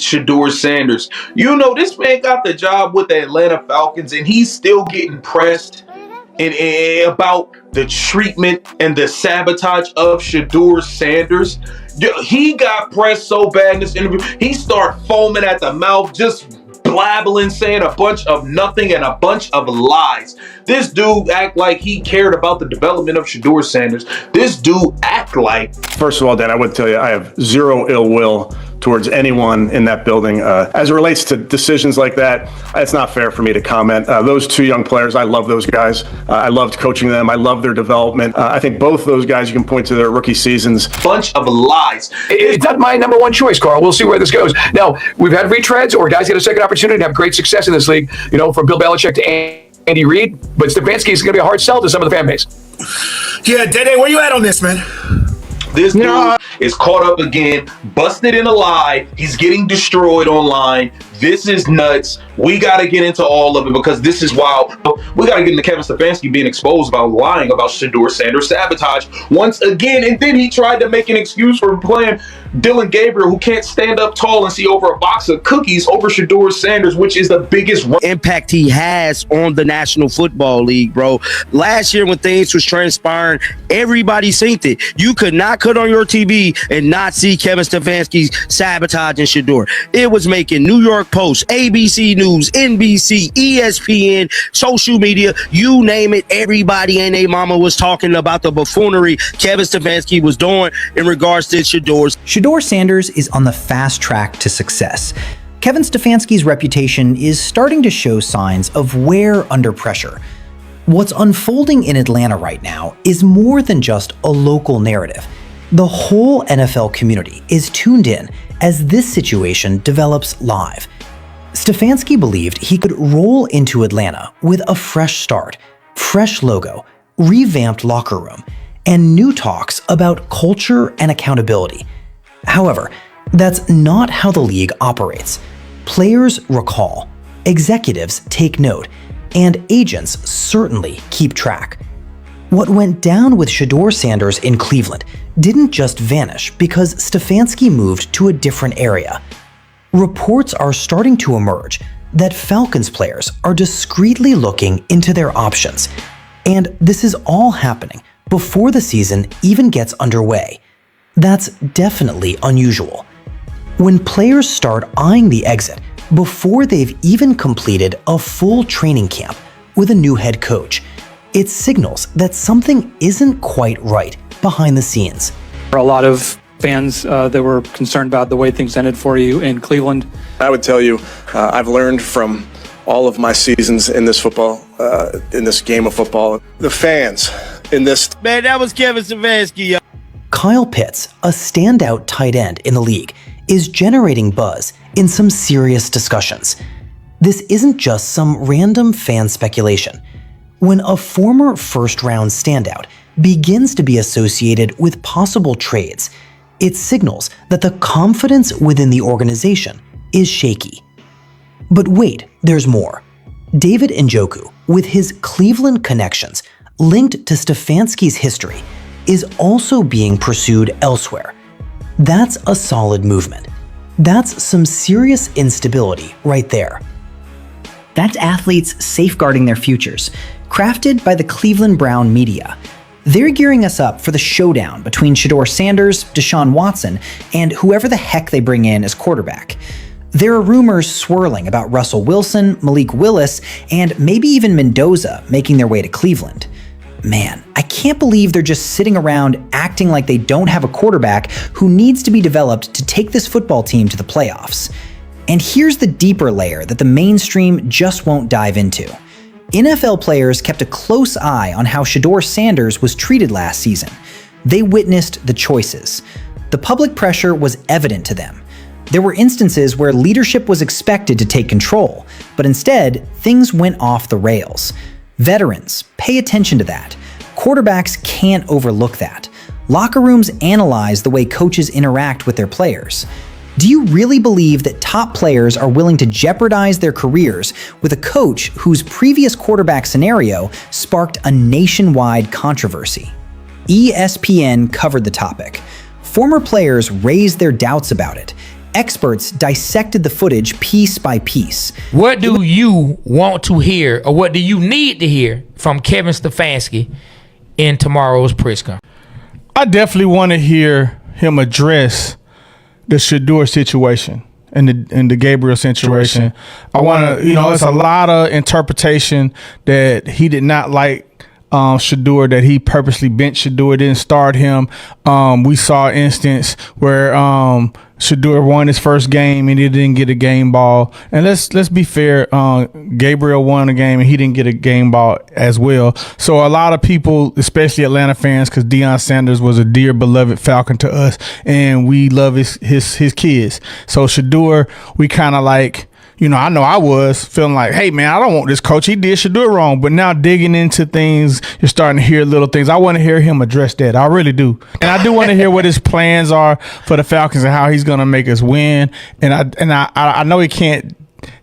Shedeur Sanders. You know, this man got the job with the Atlanta Falcons, and he's still getting pressed about the treatment and the sabotage of Shedeur Sanders. He got pressed so bad in this interview, he started foaming at the mouth, just blabbling, saying a bunch of nothing and a bunch of lies. This dude act like he cared about the development of Shedeur Sanders. This dude act like... First of all, Dan, I would tell you I have zero ill will towards anyone in that building. As it relates to decisions like that, it's not fair for me to comment. Those two young players, I love those guys. I loved coaching them. I love their development. I think both those guys, you can point to their rookie seasons. Bunch of lies. It's not my number one choice, Carl. We'll see where this goes. Now, we've had retreads or guys get a second opportunity to have great success in this league, you know, from Bill Belichick to Andy Reid, but Stefanski is going to be a hard sell to some of the fan base. Yeah, Dede, where you at on this, man? This dude is caught up again, busted in a lie. He's getting destroyed online. This is nuts. We got to get into all of it because this is wild. We got to get into Kevin Stefanski being exposed about lying about Shedeur Sanders sabotage once again. And then he tried to make an excuse for playing Dylan Gabriel, who can't stand up tall and see over a box of cookies, over Shedeur Sanders, which is the biggest impact he has on the National Football League, bro. Last year when things was transpiring, everybody seen it. You could not cut on your TV and not see Kevin Stefanski's sabotaging Shedeur. It was making New York Post, ABC News, NBC, ESPN, social media, you name it. Everybody and their mama was talking about the buffoonery Kevin Stefanski was doing in regards to Shedeur. Shedeur Sanders is on the fast track to success. Kevin Stefanski's reputation is starting to show signs of wear under pressure. What's unfolding in Atlanta right now is more than just a local narrative. The whole NFL community is tuned in as this situation develops live. Stefanski believed he could roll into Atlanta with a fresh start, fresh logo, revamped locker room, and new talks about culture and accountability. However, that's not how the league operates. Players recall, executives take note, and agents certainly keep track. What went down with Shedeur Sanders in Cleveland didn't just vanish because Stefanski moved to a different area. Reports are starting to emerge that Falcons players are discreetly looking into their options, and this is all happening before the season even gets underway. That's definitely unusual. When players start eyeing the exit before they've even completed a full training camp with a new head coach, it signals that something isn't quite right behind the scenes. A lot of fans that were concerned about the way things ended for you in Cleveland. I would tell you, I've learned from all of my seasons in this football, in this game of football. The fans in this... Man, that was Kevin Stefanski. Kyle Pitts, a standout tight end in the league, is generating buzz in some serious discussions. This isn't just some random fan speculation. When a former first-round standout begins to be associated with possible trades, it signals that the confidence within the organization is shaky. But wait, there's more. David Njoku, with his Cleveland connections linked to Stefanski's history, is also being pursued elsewhere. That's a solid movement. That's some serious instability right there. That's athletes safeguarding their futures, crafted by the Cleveland Brown media. They're gearing us up for the showdown between Shedeur Sanders, Deshaun Watson, and whoever the heck they bring in as quarterback. There are rumors swirling about Russell Wilson, Malik Willis, and maybe even Mendoza making their way to Cleveland. Man, I can't believe they're just sitting around acting like they don't have a quarterback who needs to be developed to take this football team to the playoffs. And here's the deeper layer that the mainstream just won't dive into. NFL players kept a close eye on how Shedeur Sanders was treated last season. They witnessed the choices. The public pressure was evident to them. There were instances where leadership was expected to take control, but instead, things went off the rails. Veterans, pay attention to that. Quarterbacks can't overlook that. Locker rooms analyze the way coaches interact with their players. Do you really believe that top players are willing to jeopardize their careers with a coach whose previous quarterback scenario sparked a nationwide controversy? ESPN covered the topic. Former players raised their doubts about it, Experts dissected the footage piece by piece. What do you want to hear, or what do you need to hear from Kevin Stefanski in tomorrow's press conference? I definitely want to hear him address the Shedeur situation and the Gabriel situation. I want to, it's a lot of interpretation that he did not like Shedeur, that he purposely benched Shedeur, didn't start him. We saw an instance where Shedeur won his first game and he didn't get a game ball. And let's be fair, Gabriel won a game and he didn't get a game ball as well. So a lot of people, especially Atlanta fans, because Shedeur Sanders was a dear beloved Falcon to us, and we love his kids. So Shedeur, we kind of like, I know I was feeling like, hey, man, I don't want this coach. He did Shedeur wrong. But now digging into things, you're starting to hear little things. I want to hear him address that. I really do. And I do want to hear what his plans are for the Falcons and how he's going to make us win. And I know he can't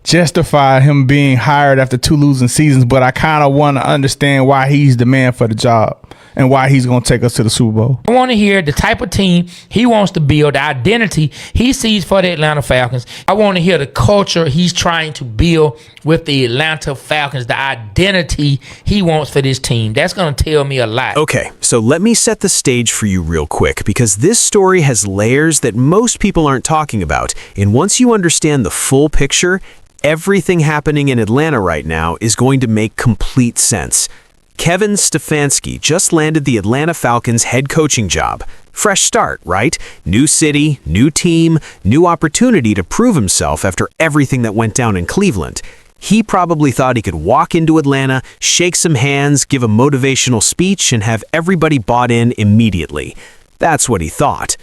justify him being hired after 2 losing seasons, but I kind of want to understand why he's the man for the job and why he's going to take us to the Super Bowl. I want to hear the type of team he wants to build, the identity he sees for the Atlanta Falcons. I want to hear the culture he's trying to build with the Atlanta Falcons, the identity he wants for this team. That's going to tell me a lot. Okay, so let me set the stage for you real quick, because this story has layers that most people aren't talking about. And once you understand the full picture, everything happening in Atlanta right now is going to make complete sense. Kevin Stefanski just landed the Atlanta Falcons head coaching job. Fresh start, right? New city, new team, new opportunity to prove himself after everything that went down in Cleveland. He probably thought he could walk into Atlanta, shake some hands, give a motivational speech, and have everybody bought in immediately. That's what he thought.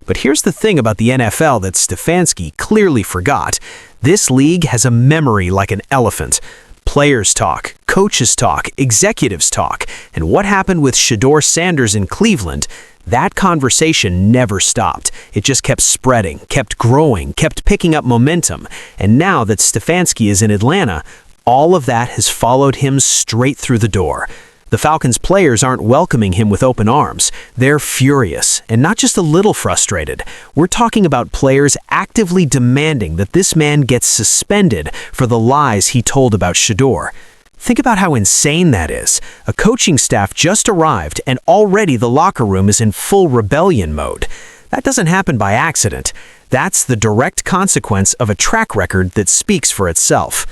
But here's the thing about the NFL that Stefanski clearly forgot. This league has a memory like an elephant. Players talk, coaches talk, executives talk, and what happened with Shedeur Sanders in Cleveland, that conversation never stopped. It just kept spreading, kept growing, kept picking up momentum. And now that Stefanski is in Atlanta, all of that has followed him straight through the door. The Falcons players aren't welcoming him with open arms. They're furious, and not just a little frustrated. We're talking about players actively demanding that this man gets suspended for the lies he told about Shedeur. Think about how insane that is. A coaching staff just arrived, and already the locker room is in full rebellion mode. That doesn't happen by accident. That's the direct consequence of a track record that speaks for itself.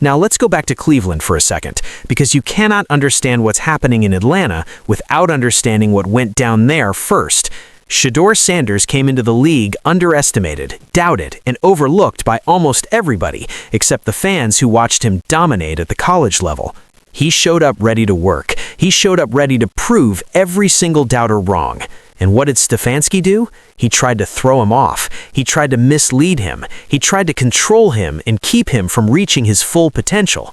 Now let's go back to Cleveland for a second, because you cannot understand what's happening in Atlanta without understanding what went down there first. Shedeur Sanders came into the league underestimated, doubted, and overlooked by almost everybody, except the fans who watched him dominate at the college level. He showed up ready to work. He showed up ready to prove every single doubter wrong. And what did Stefanski do? He tried to throw him off. He tried to mislead him. He tried to control him and keep him from reaching his full potential.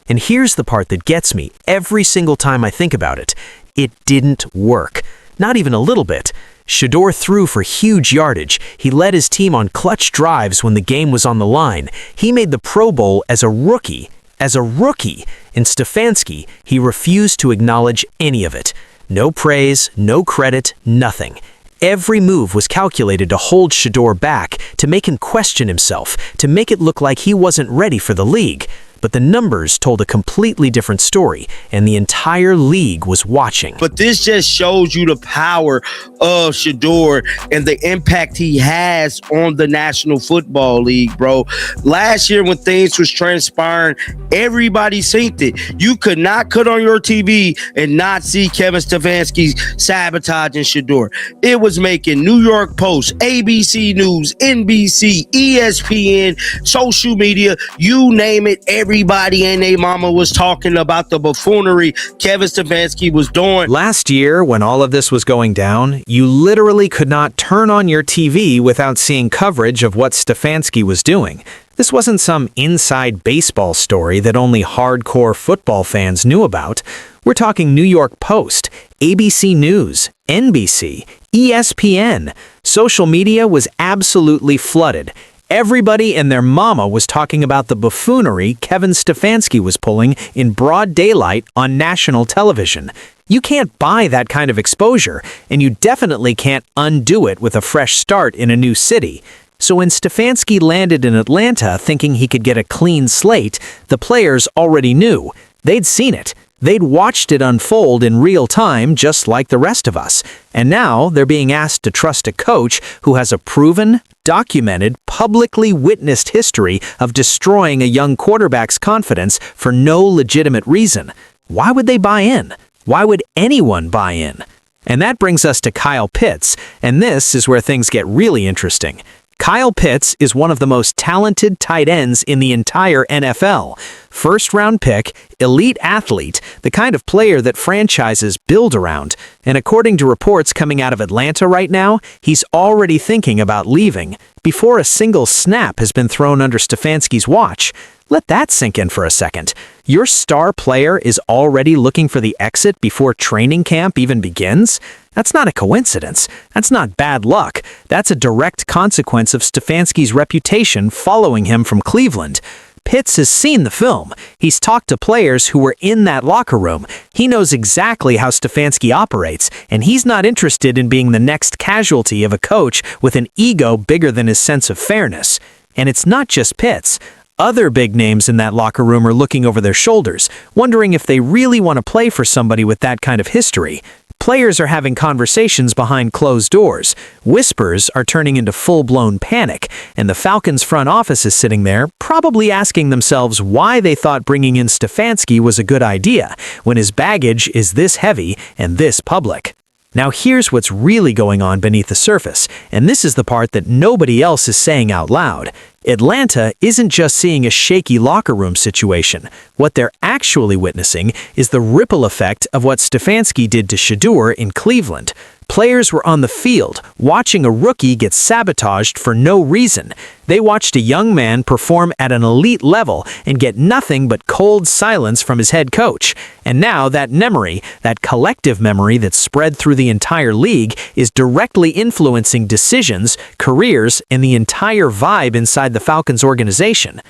And here's the part that gets me every single time I think about it. It didn't work. Not even a little bit. Shedeur threw for huge yardage. He led his team on clutch drives when the game was on the line. He made the Pro Bowl as a rookie. In Stefanski, he refused to acknowledge any of it. No praise, no credit, nothing. Every move was calculated to hold Shedeur back, to make him question himself, to make it look like he wasn't ready for the league. But the numbers told a completely different story, and the entire league was watching. But this just shows you the power of Shedeur and the impact he has on the National Football League, bro. Last year when things was transpiring, everybody seen it. You could not cut on your TV and not see Kevin Stefanski sabotaging Shedeur. It was making New York Post, ABC News, NBC, ESPN, social media, you name it, everybody and their mama was talking about the buffoonery Kevin Stefanski was doing. Last year, when all of this was going down, you literally could not turn on your TV without seeing coverage of what Stefanski was doing. This wasn't some inside baseball story that only hardcore football fans knew about. We're talking New York Post, ABC News, NBC, ESPN. Social media was absolutely flooded. Everybody and their mama was talking about the buffoonery Kevin Stefanski was pulling in broad daylight on national television. You can't buy that kind of exposure, and you definitely can't undo it with a fresh start in a new city. So when Stefanski landed in Atlanta thinking he could get a clean slate, the players already knew. They'd seen it. They'd watched it unfold in real time, just like the rest of us. And now they're being asked to trust a coach who has a proven, documented, publicly witnessed history of destroying a young quarterback's confidence for no legitimate reason. Why would they buy in? Why would anyone buy in? And that brings us to Kyle Pitts, and this is where things get really interesting. Kyle Pitts is one of the most talented tight ends in the entire NFL. First-round pick, elite athlete, the kind of player that franchises build around. And according to reports coming out of Atlanta right now, he's already thinking about leaving before a single snap has been thrown under Stefanski's watch. Let that sink in for a second. Your star player is already looking for the exit before training camp even begins? That's not a coincidence. That's not bad luck. That's a direct consequence of Stefanski's reputation following him from Cleveland. Pitts has seen the film. He's talked to players who were in that locker room. He knows exactly how Stefanski operates, and he's not interested in being the next casualty of a coach with an ego bigger than his sense of fairness. And it's not just Pitts. Other big names in that locker room are looking over their shoulders, wondering if they really want to play for somebody with that kind of history. Players are having conversations behind closed doors. Whispers are turning into full-blown panic, and the Falcons front office is sitting there, probably asking themselves why they thought bringing in Stefanski was a good idea, when his baggage is this heavy and this public. Now here's what's really going on beneath the surface, and this is the part that nobody else is saying out loud. Atlanta isn't just seeing a shaky locker room situation. What they're actually witnessing is the ripple effect of what Stefanski did to Shedeur in Cleveland. Players were on the field, watching a rookie get sabotaged for no reason. They watched a young man perform at an elite level and get nothing but cold silence from his head coach. And now that memory, that collective memory that's spread through the entire league, is directly influencing decisions, careers, and the entire vibe inside the Falcons organization.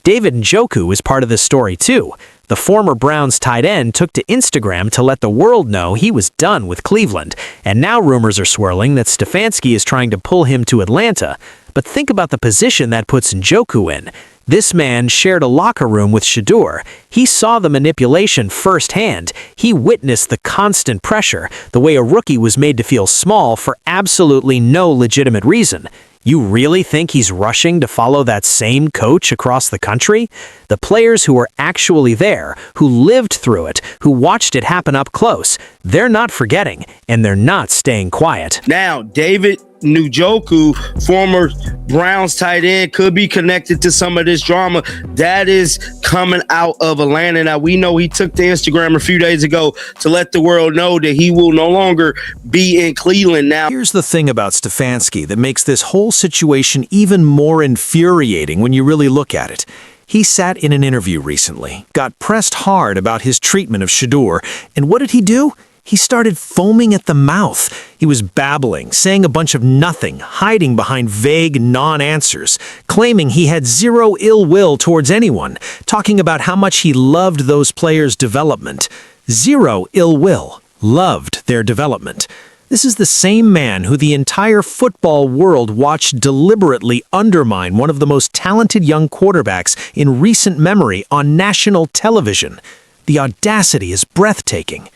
David Njoku is part of this story too. The former Browns tight end took to Instagram to let the world know he was done with Cleveland, and now rumors are swirling that Stefanski is trying to pull him to Atlanta. But think about the position that puts Njoku in. This man shared a locker room with Shedeur. He saw the manipulation firsthand. He witnessed the constant pressure, the way a rookie was made to feel small for absolutely no legitimate reason. You really think he's rushing to follow that same coach across the country? The players who were actually there, who lived through it, who watched it happen up close, they're not forgetting, and they're not staying quiet. Now, David Njoku, former Browns tight end, could be connected to some of this drama that is coming out of Atlanta. Now, we know he took to Instagram a few days ago to let the world know that he will no longer be in Cleveland now. Here's the thing about Stefanski that makes this whole situation even more infuriating when you really look at it. He sat in an interview recently, got pressed hard about his treatment of Shedeur, and what did he do? He started foaming at the mouth. He was babbling, saying a bunch of nothing, hiding behind vague non-answers, claiming he had zero ill will towards anyone, talking about how much he loved those players' development. Zero ill will, loved their development. This is the same man who the entire football world watched deliberately undermine one of the most talented young quarterbacks in recent memory on national television. The audacity is breathtaking.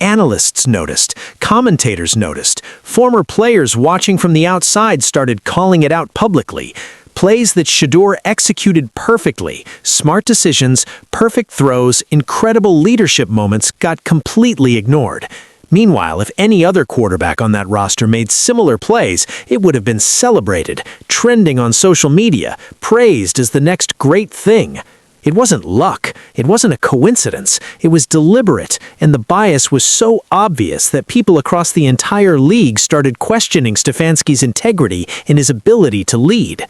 Analysts noticed, commentators noticed, former players watching from the outside started calling it out publicly. Plays that Shedeur executed perfectly, smart decisions, perfect throws, incredible leadership moments got completely ignored. Meanwhile, if any other quarterback on that roster made similar plays, it would have been celebrated, trending on social media, praised as the next great thing. It wasn't luck. It wasn't a coincidence. It was deliberate, and the bias was so obvious that people across the entire league started questioning Stefanski's integrity and his ability to lead.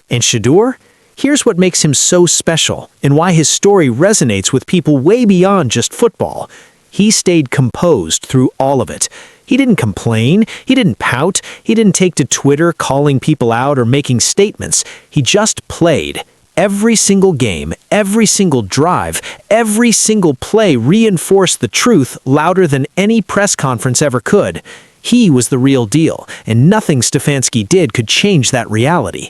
And Shedeur? Here's what makes him so special, and why his story resonates with people way beyond just football. He stayed composed through all of it. He didn't complain. He didn't pout. He didn't take to Twitter calling people out or making statements. He just played. Every single game, every single drive, every single play reinforced the truth louder than any press conference ever could. He was the real deal, and nothing Stefanski did could change that reality.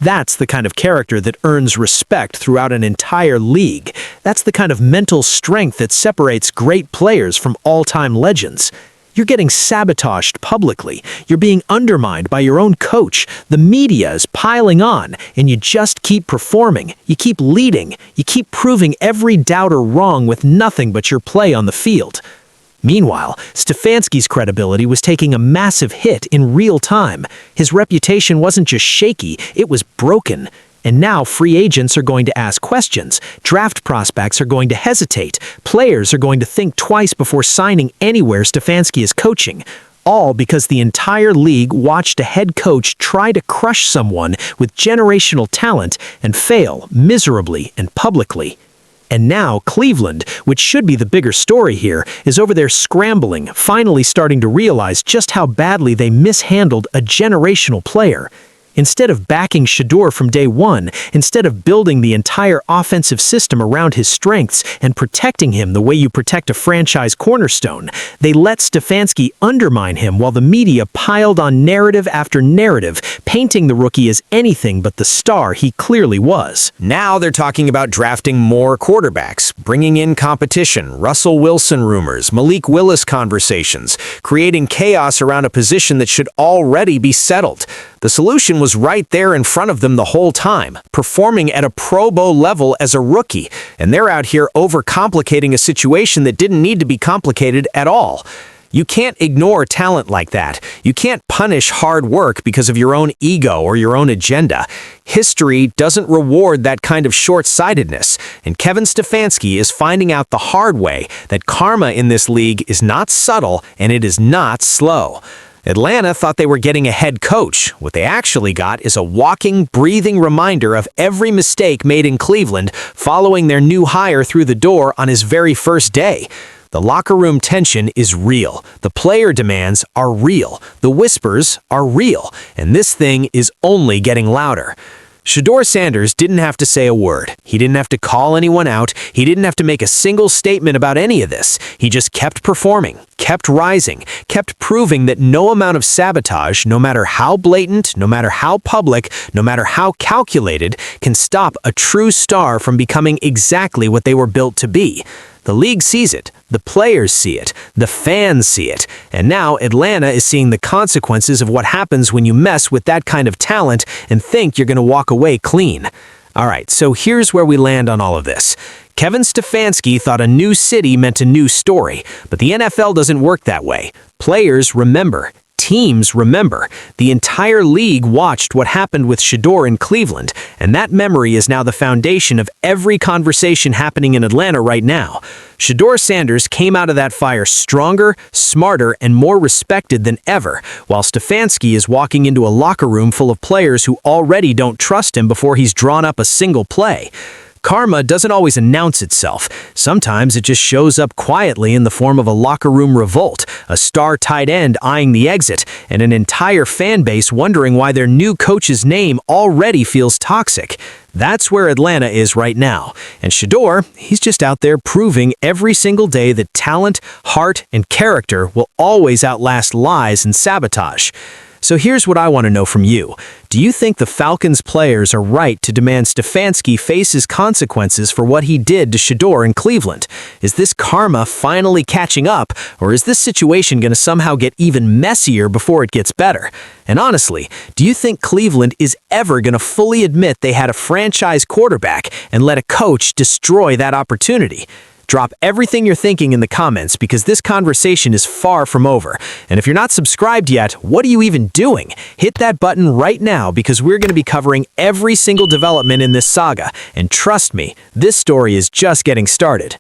That's the kind of character that earns respect throughout an entire league. That's the kind of mental strength that separates great players from all-time legends. You're getting sabotaged publicly. You're being undermined by your own coach. The media is piling on, and you just keep performing. You keep leading. You keep proving every doubter wrong with nothing but your play on the field. Meanwhile, Stefanski's credibility was taking a massive hit in real time. His reputation wasn't just shaky, it was broken. And now free agents are going to ask questions, draft prospects are going to hesitate, players are going to think twice before signing anywhere Stefanski is coaching. All because the entire league watched a head coach try to crush someone with generational talent and fail miserably and publicly. And now Cleveland, which should be the bigger story here, is over there scrambling, finally starting to realize just how badly they mishandled a generational player. Instead of backing Shedeur from day one, instead of building the entire offensive system around his strengths and protecting him the way you protect a franchise cornerstone, they let Stefanski undermine him while the media piled on narrative after narrative, painting the rookie as anything but the star he clearly was. Now they're talking about drafting more quarterbacks, bringing in competition, Russell Wilson rumors, Malik Willis conversations, creating chaos around a position that should already be settled. The solution was right there in front of them the whole time, performing at a Pro Bowl level as a rookie, and they're out here overcomplicating a situation that didn't need to be complicated at all. You can't ignore talent like that. You can't punish hard work because of your own ego or your own agenda. History doesn't reward that kind of short-sightedness, and Kevin Stefanski is finding out the hard way that karma in this league is not subtle and it is not slow. Atlanta thought they were getting a head coach. What they actually got is a walking, breathing reminder of every mistake made in Cleveland following their new hire through the door on his very first day. The locker room tension is real. The player demands are real. The whispers are real. And this thing is only getting louder. Shedeur Sanders didn't have to say a word. He didn't have to call anyone out. He didn't have to make a single statement about any of this. He just kept performing, kept rising, kept proving that no amount of sabotage, no matter how blatant, no matter how public, no matter how calculated, can stop a true star from becoming exactly what they were built to be. The league sees it, the players see it, the fans see it, and now Atlanta is seeing the consequences of what happens when you mess with that kind of talent and think you're going to walk away clean. All right, so here's where we land on all of this. Kevin Stefanski thought a new city meant a new story, but the NFL doesn't work that way. Players remember. Teams remember. The entire league watched what happened with Shedeur in Cleveland, and that memory is now the foundation of every conversation happening in Atlanta right now. Shedeur Sanders came out of that fire stronger, smarter, and more respected than ever, while Stefanski is walking into a locker room full of players who already don't trust him before he's drawn up a single play. Karma doesn't always announce itself. Sometimes it just shows up quietly in the form of a locker room revolt, a star tight end eyeing the exit, and an entire fan base wondering why their new coach's name already feels toxic. That's where Atlanta is right now. And Shedeur, he's just out there proving every single day that talent, heart, and character will always outlast lies and sabotage. So here's what I want to know from you. Do you think the Falcons players are right to demand Stefanski faces consequences for what he did to Shedeur in Cleveland? Is this karma finally catching up, or is this situation going to somehow get even messier before it gets better? And honestly, do you think Cleveland is ever going to fully admit they had a franchise quarterback and let a coach destroy that opportunity? Drop everything you're thinking in the comments because this conversation is far from over. And if you're not subscribed yet, what are you even doing? Hit that button right now because we're going to be covering every single development in this saga. And trust me, this story is just getting started.